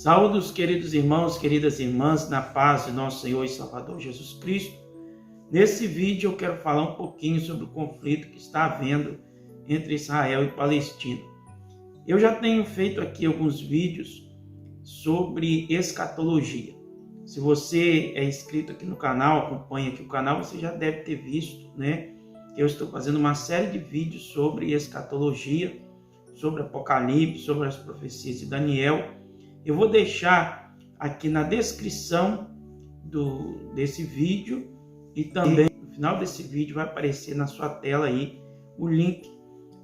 Saúdos, queridos irmãos, queridas irmãs, na paz de nosso Senhor e Salvador Jesus Cristo. Nesse vídeo eu quero falar um pouquinho sobre o conflito que está havendo entre Israel e Palestina. Eu já tenho feito aqui alguns vídeos sobre escatologia. Se você é inscrito aqui no canal, acompanha aqui o canal, você já deve ter visto, né? Eu estou fazendo uma série de vídeos sobre escatologia, sobre Apocalipse, sobre as profecias de Daniel. Eu vou deixar aqui na descrição desse vídeo e também no final desse vídeo vai aparecer na sua tela aí o link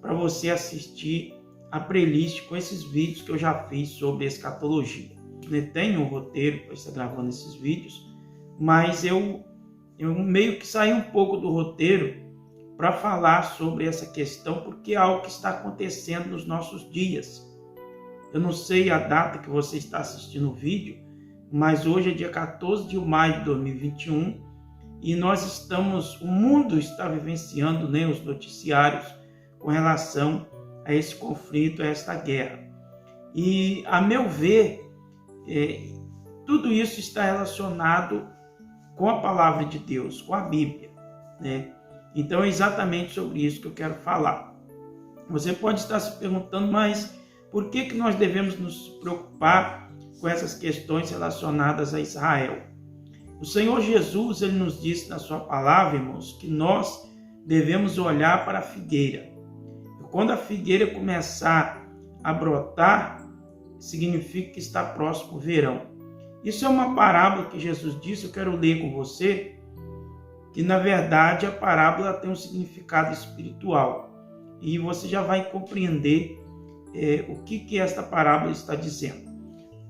para você assistir a playlist com esses vídeos que eu já fiz sobre escatologia. Eu tenho um roteiro para estar gravando esses vídeos, mas eu meio que saí um pouco do roteiro para falar sobre essa questão, porque é algo que está acontecendo nos nossos dias. Eu não sei a data que você está assistindo o vídeo, mas hoje é dia 14 de maio de 2021 e o mundo está vivenciando, né, os noticiários com relação a esse conflito, a esta guerra. E, a meu ver, tudo isso está relacionado com a palavra de Deus, com a Bíblia, né? Então é exatamente sobre isso que eu quero falar. Você pode estar se perguntando, mas por que nós devemos nos preocupar com essas questões relacionadas a Israel? O Senhor Jesus, ele nos disse na sua palavra, irmãos, que nós devemos olhar para a figueira. Quando a figueira começar a brotar, significa que está próximo o verão. Isso é uma parábola que Jesus disse, eu quero ler com você, que na verdade a parábola tem um significado espiritual. E você já vai compreender o que esta parábola está dizendo.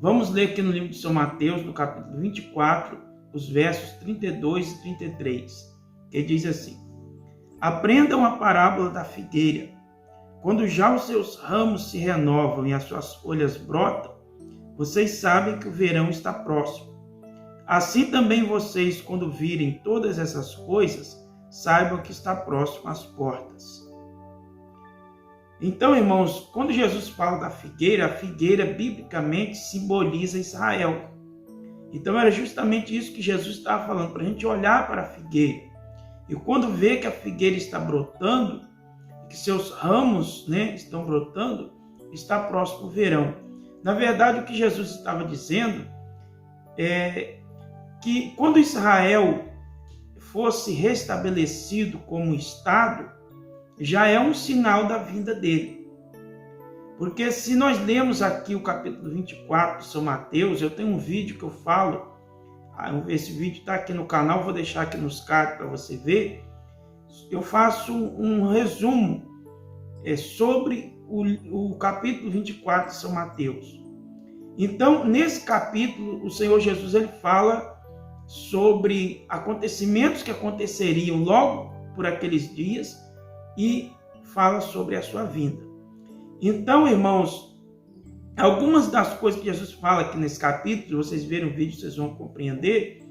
Vamos ler aqui no livro de São Mateus, no capítulo 24, os versos 32 e 33, que diz assim: Aprendam a parábola da figueira. Quando já os seus ramos se renovam e as suas folhas brotam, vocês sabem que o verão está próximo. Assim também vocês, quando virem todas essas coisas, saibam que está próximo às portas. Então, irmãos, quando Jesus fala da figueira, a figueira biblicamente simboliza Israel. Então era justamente isso que Jesus estava falando, para a gente olhar para a figueira. E quando vê que a figueira está brotando, que seus ramos, né, estão brotando, está próximo o verão. Na verdade, o que Jesus estava dizendo é que quando Israel fosse restabelecido como Estado, já é um sinal da vinda dele. Porque se nós lemos aqui o capítulo 24 de São Mateus, eu tenho um vídeo que eu falo, esse vídeo está aqui no canal, vou deixar aqui nos cards para você ver. Eu faço um resumo sobre o capítulo 24 de São Mateus. Então, nesse capítulo, o Senhor Jesus ele fala sobre acontecimentos que aconteceriam logo por aqueles dias e fala sobre a sua vinda. Então, irmãos, algumas das coisas que Jesus fala aqui nesse capítulo, vocês verem o vídeo, vocês vão compreender,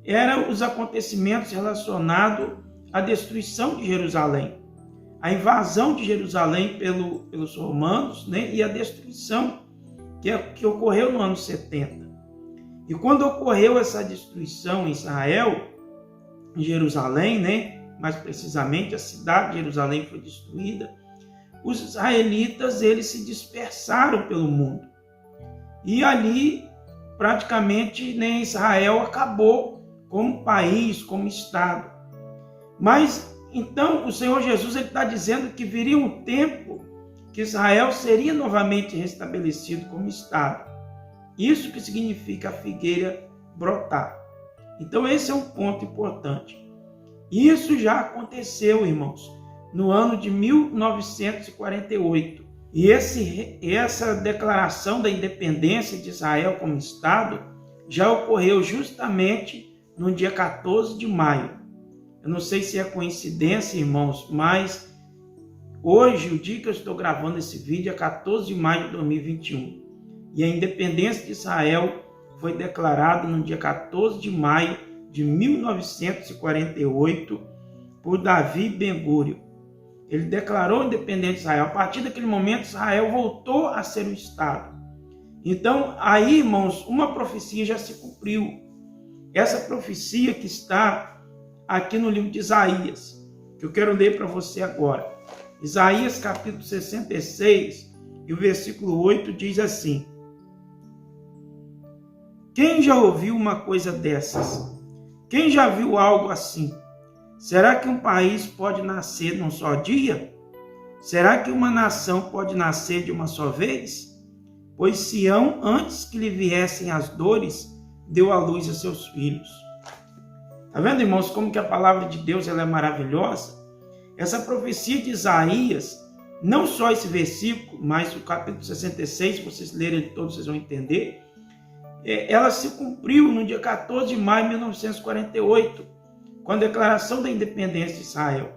eram os acontecimentos relacionados à destruição de Jerusalém, a invasão de Jerusalém pelos romanos, né, e a destruição que ocorreu no ano 70. E quando ocorreu essa destruição em Israel, em Jerusalém, né, mais precisamente a cidade de Jerusalém foi destruída, os israelitas eles se dispersaram pelo mundo. E ali, praticamente, né, Israel acabou como país, como Estado. Mas, então, o Senhor Jesus está dizendo que viria um tempo que Israel seria novamente restabelecido como Estado. Isso que significa a figueira brotar. Então, esse é um ponto importante. Isso já aconteceu, irmãos, no ano de 1948. E essa declaração da independência de Israel como Estado já ocorreu justamente no dia 14 de maio. Eu não sei se é coincidência, irmãos, mas hoje, o dia que eu estou gravando esse vídeo, é 14 de maio de 2021. E a independência de Israel foi declarada no dia 14 de maio de 1948 por Davi Ben-Gurion. Ele declarou a independência de Israel. A partir daquele momento, Israel voltou a ser um Estado. Então, aí, irmãos, uma profecia já se cumpriu. Essa profecia que está aqui no livro de Isaías, que eu quero ler para você agora. Isaías capítulo 66 e o versículo 8 diz assim: quem já ouviu uma coisa dessas? Quem já viu algo assim? Será que um país pode nascer num só dia? Será que uma nação pode nascer de uma só vez? Pois Sião, antes que lhe viessem as dores, deu à luz a seus filhos. Está vendo, irmãos, como que a palavra de Deus ela é maravilhosa? Essa profecia de Isaías, não só esse versículo, mas o capítulo 66, se vocês lerem ele todo, vocês vão entender, ela se cumpriu no dia 14 de maio de 1948, com a declaração da independência de Israel.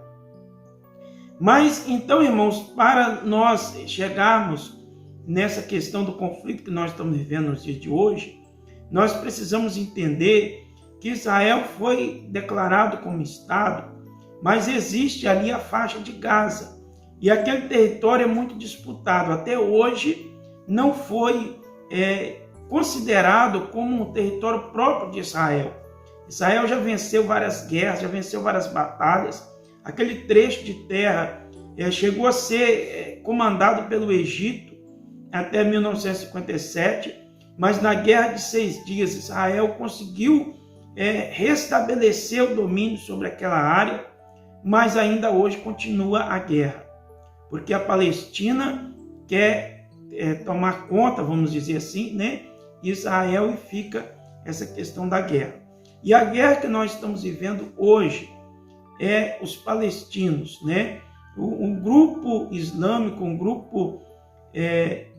Mas, então, irmãos, para nós chegarmos nessa questão do conflito que nós estamos vivendo nos dias de hoje, nós precisamos entender que Israel foi declarado como Estado, mas existe ali a faixa de Gaza. E aquele território é muito disputado. Até hoje não foi considerado como um território próprio de Israel. Israel já venceu várias guerras, já venceu várias batalhas. Aquele trecho de terra chegou a ser comandado pelo Egito até 1957, mas na Guerra de 6 Dias Israel conseguiu restabelecer o domínio sobre aquela área, mas ainda hoje continua a guerra, porque a Palestina quer tomar conta, vamos dizer assim, né? Israel, e fica essa questão da guerra. E a guerra que nós estamos vivendo hoje é os palestinos, né? Um grupo islâmico,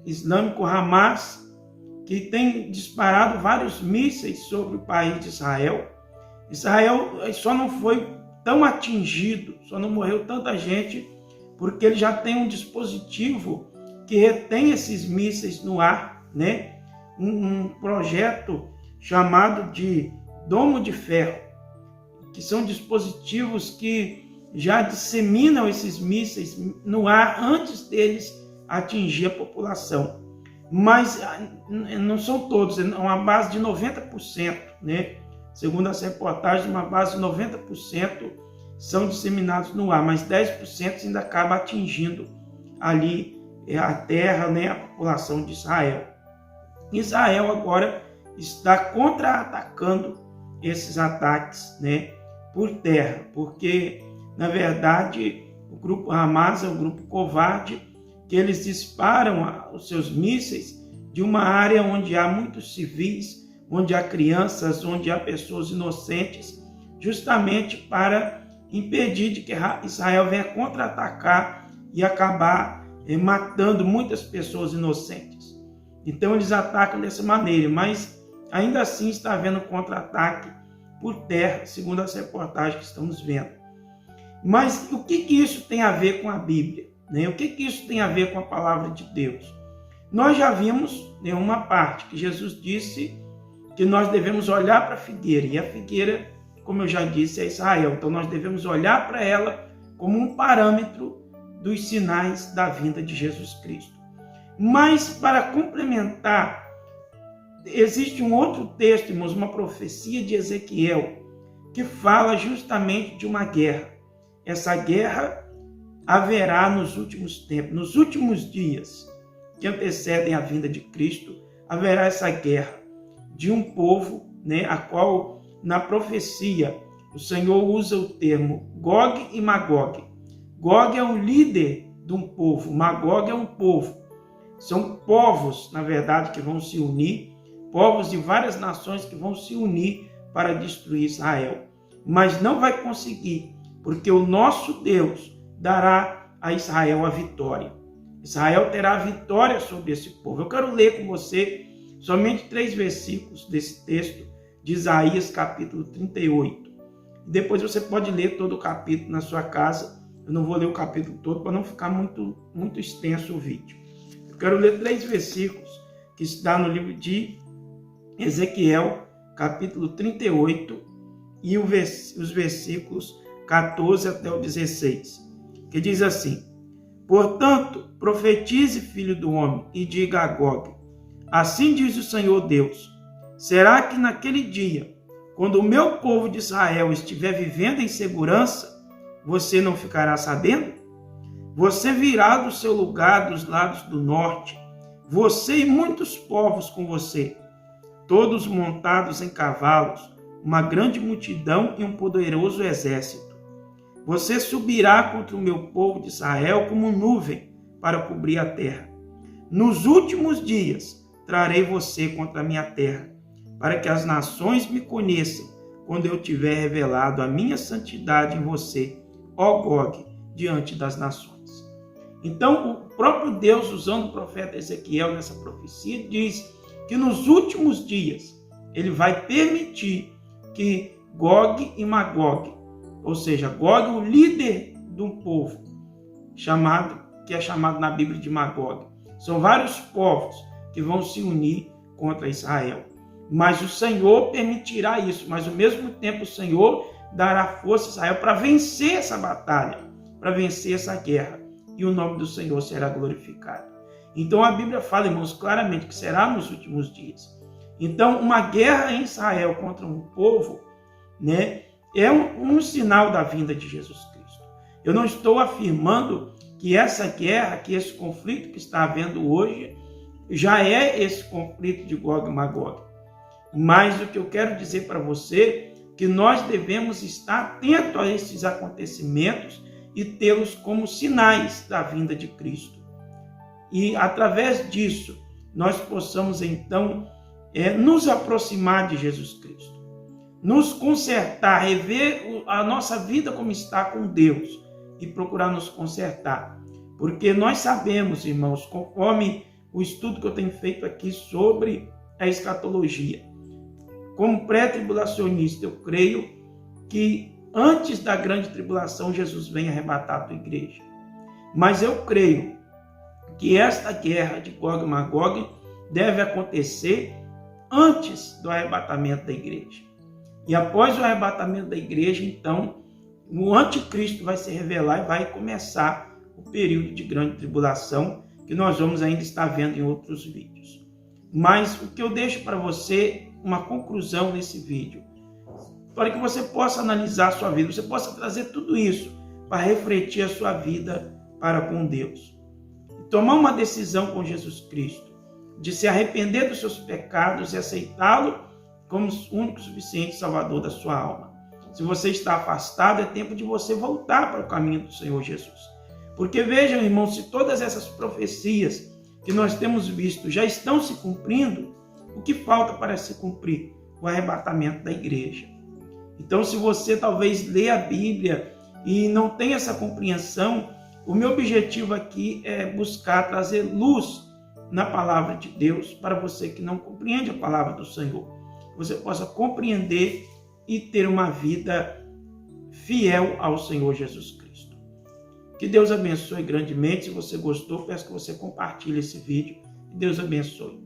islâmico Hamas, que tem disparado vários mísseis sobre o país de Israel. Israel só não foi tão atingido, só não morreu tanta gente, porque ele já tem um dispositivo que retém esses mísseis no ar, né? Um projeto chamado de Domo de Ferro, que são dispositivos que já disseminam esses mísseis no ar antes deles atingir a população. Mas não são todos, é uma base de 90%, né? Segundo as reportagens, uma base de 90% são disseminados no ar, mas 10% ainda acaba atingindo ali a terra, né? A população de Israel. Israel agora está contra-atacando esses ataques, né? Por terra, porque na verdade o grupo Hamas é um grupo covarde, que eles disparam os seus mísseis de uma área onde há muitos civis, onde há crianças, onde há pessoas inocentes, justamente para impedir de que Israel venha contra-atacar e acabar matando muitas pessoas inocentes. Então eles atacam dessa maneira, mas ainda assim está havendo contra-ataque por terra, segundo as reportagens que estamos vendo. Mas o que isso tem a ver com a Bíblia? Né? O que isso tem a ver com a palavra de Deus? Nós já vimos uma parte que Jesus disse que nós devemos olhar para a figueira, e a figueira, como eu já disse, é Israel. Então nós devemos olhar para ela como um parâmetro dos sinais da vinda de Jesus Cristo. Mas para complementar, existe um outro texto, irmãos, uma profecia de Ezequiel, que fala justamente de uma guerra. Essa guerra haverá nos últimos tempos, nos últimos dias que antecedem a vinda de Cristo, haverá essa guerra de um povo, né, a qual na profecia o Senhor usa o termo Gog e Magog. Gog é o líder de um povo, Magog é um povo. São povos, na verdade, que vão se unir, povos de várias nações que vão se unir para destruir Israel. Mas não vai conseguir, porque o nosso Deus dará a Israel a vitória. Israel terá a vitória sobre esse povo. Eu quero ler com você somente 3 versículos desse texto de Isaías capítulo 38. E depois você pode ler todo o capítulo na sua casa. Eu não vou ler o capítulo todo para não ficar muito extenso o vídeo. Eu quero ler 3 versículos que está no livro de Ezequiel, capítulo 38, e os versículos 14 até o 16, que diz assim: portanto, profetize, filho do homem, e diga a Gog: Assim diz o Senhor Deus: será que naquele dia, quando o meu povo de Israel estiver vivendo em segurança, você não ficará sabendo? Você virá do seu lugar dos lados do norte, você e muitos povos com você, todos montados em cavalos, uma grande multidão e um poderoso exército. Você subirá contra o meu povo de Israel como nuvem para cobrir a terra. Nos últimos dias trarei você contra a minha terra, para que as nações me conheçam, quando eu tiver revelado a minha santidade em você, ó Gog, diante das nações. Então, o próprio Deus, usando o profeta Ezequiel nessa profecia, diz que nos últimos dias ele vai permitir que Gog e Magog, ou seja, Gog, o líder de um povo, que é chamado na Bíblia de Magog. São vários povos que vão se unir contra Israel. Mas o Senhor permitirá isso, mas ao mesmo tempo o Senhor dará força a Israel para vencer essa batalha, para vencer essa guerra, e o nome do Senhor será glorificado. Então a Bíblia fala, irmãos, claramente que será nos últimos dias. Então uma guerra em Israel contra um povo, né, é um sinal da vinda de Jesus Cristo. Eu não estou afirmando que essa guerra, que esse conflito que está havendo hoje, já é esse conflito de Gog e Magog. Mas o que eu quero dizer para você é que nós devemos estar atentos a esses acontecimentos e tê-los como sinais da vinda de Cristo. E através disso, nós possamos então nos aproximar de Jesus Cristo, nos consertar, rever a nossa vida como está com Deus e procurar nos consertar. Porque nós sabemos, irmãos, conforme o estudo que eu tenho feito aqui sobre a escatologia, como pré-tribulacionista, eu creio que antes da grande tribulação, Jesus vem arrebatar a tua igreja. Mas eu creio que esta guerra de Gog e Magog deve acontecer antes do arrebatamento da igreja. E após o arrebatamento da igreja, então, o anticristo vai se revelar e vai começar o período de grande tribulação, que nós vamos ainda estar vendo em outros vídeos. Mas o que eu deixo para você, uma conclusão nesse vídeo, para que você possa analisar a sua vida, você possa trazer tudo isso para refletir a sua vida para com Deus. E tomar uma decisão com Jesus Cristo, de se arrepender dos seus pecados e aceitá-lo como o único suficiente Salvador da sua alma. Se você está afastado, é tempo de você voltar para o caminho do Senhor Jesus. Porque vejam, irmãos, se todas essas profecias que nós temos visto já estão se cumprindo, o que falta para se cumprir? O arrebatamento da igreja. Então, se você talvez lê a Bíblia e não tem essa compreensão, o meu objetivo aqui é buscar trazer luz na palavra de Deus para você que não compreende a palavra do Senhor. Você possa compreender e ter uma vida fiel ao Senhor Jesus Cristo. Que Deus abençoe grandemente. Se você gostou, peço que você compartilhe esse vídeo. Que Deus abençoe.